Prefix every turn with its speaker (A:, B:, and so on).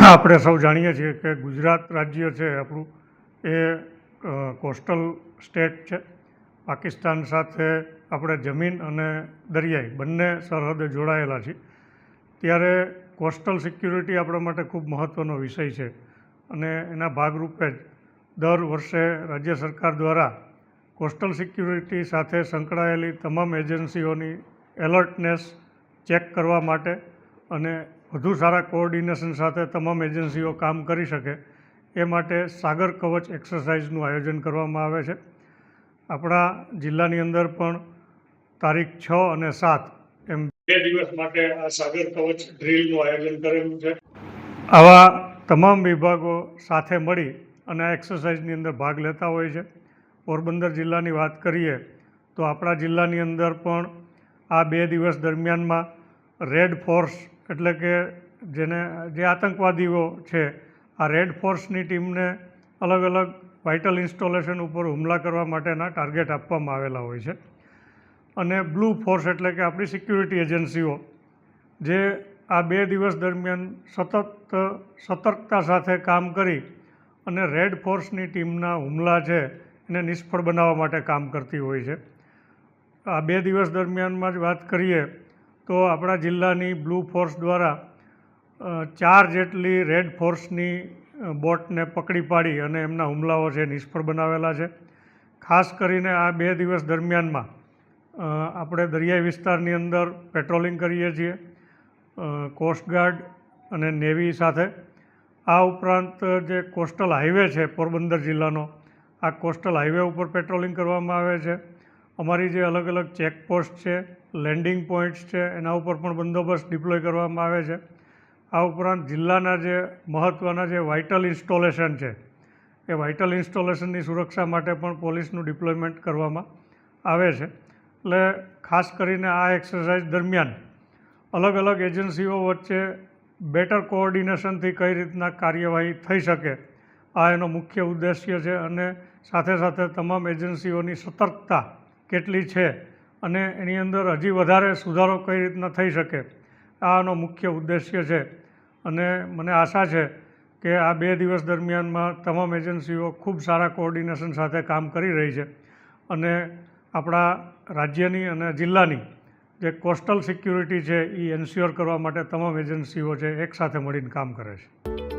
A: આપણે સૌ જાણીએ છીએ કે ગુજરાત રાજ્ય છે આપણું એ કોસ્ટલ સ્ટેટ છે. પાકિસ્તાન સાથે આપણે જમીન અને દરિયાઈ બંને સરહદે જોડાયેલા છીએ. ત્યારે કોસ્ટલ સિક્યુરિટી આપણા માટે ખૂબ મહત્ત્વનો વિષય છે અને એના ભાગરૂપે જ દર વર્ષે રાજ્ય સરકાર દ્વારા કોસ્ટલ સિક્યુરિટી સાથે સંકળાયેલી તમામ એજન્સીઓની એલર્ટનેસ ચેક કરવા માટે અને વધુ સારા કોઓર્ડિનેશન સાથે તમામ એજન્સીઓ કામ કરી શકે એ માટે સાગર કવચ એક્સરસાઇઝનું આયોજન કરવામાં આવે છે. આપણા જિલ્લાની અંદર પણ તારીખ 6 અને 7 એમ 2 દિવસ માટે આ સાગર કવચ ડ્રીલનું આયોજન કરેલું છે. આવા તમામ વિભાગો સાથે મળી અને આ એક્સરસાઇઝની અંદર ભાગ લેતા હોય છે. પોરબંદર જિલ્લાની વાત કરીએ તો આપણા જિલ્લાની અંદર પણ આ 2 દિવસ દરમિયાનમાં રેડ ફોર્સ એટલે કે જે આતંકવાદીઓ છે આ રેડ ફોર્સની ટીમને અલગ અલગ વાઇટલ ઇન્સ્ટોલેશન ઉપર હુમલા કરવા માટેના ટાર્ગેટ આપવામાં આવેલા હોય છે. અને બ્લુ ફોર્સ એટલે કે આપણી સિક્યુરિટી એજન્સીઓ જે આ 2 દિવસ દરમિયાન સતત સતર્કતા સાથે કામ કરી અને રેડ ફોર્સની ટીમના હુમલા છે એને નિષ્ફળ બનાવવા માટે કામ કરતી હોય છે. આ 2 દિવસ દરમિયાનમાં જ વાત કરીએ તો આપણા જિલ્લાની બ્લુ ફોર્સ દ્વારા 4 જેટલી રેડ ફોર્સની બોટને પકડી પાડી અને એમના હુમલાઓ છે નિષ્ફળ બનાવેલા છે. ખાસ કરીને આ 2 દિવસ દરમિયાનમાં આપણે દરિયાઈ વિસ્તારની અંદર પેટ્રોલિંગ કરીએ છીએ કોસ્ટગાર્ડ અને નેવી સાથે. આ ઉપરાંત જે કોસ્ટલ હાઈવે છે પોરબંદર જિલ્લાનો, આ કોસ્ટલ હાઈવે ઉપર પેટ્રોલિંગ કરવામાં આવે છે. અમારી જે અલગ અલગ ચેકપોસ્ટ છે, લેન્ડિંગ પોઈન્ટ્સ છે, એના ઉપર પણ બંદોબસ્ત ડિપ્લોય કરવામાં આવે છે. આ ઉપરાંત જિલ્લાના જે મહત્ત્વના જે વાઇટલ ઇન્સ્ટોલેશન છે એ વાઇટલ ઇન્સ્ટોલેશનની સુરક્ષા માટે પણ પોલીસનું ડિપ્લોયમેન્ટ કરવામાં આવે છે. એટલે ખાસ કરીને આ એક્સરસાઇઝ દરમિયાન અલગ અલગ એજન્સીઓ વચ્ચે બેટર કોઓર્ડિનેશનથી કઈ રીતના કાર્યવાહી થઈ શકે આ એનો મુખ્ય ઉદ્દેશ્ય છે. અને સાથે સાથે તમામ એજન્સીઓની સતર્કતા કેટલી છે અને એની અંદર હજી વધારે સુધારો કઈ રીતના થઈ શકે આનો મુખ્ય ઉદ્દેશ્ય છે. અને મને આશા છે કે આ 2 દિવસ દરમિયાનમાં તમામ એજન્સીઓ ખૂબ સારા કોઓર્ડિનેશન સાથે કામ કરી રહી છે અને આપણા રાજ્યની અને જિલ્લાની જે કોસ્ટલ સિક્યુરિટી છે એ એન્શ્યોર કરવા માટે તમામ એજન્સીઓ છે એકસાથે મળીને કામ કરે છે.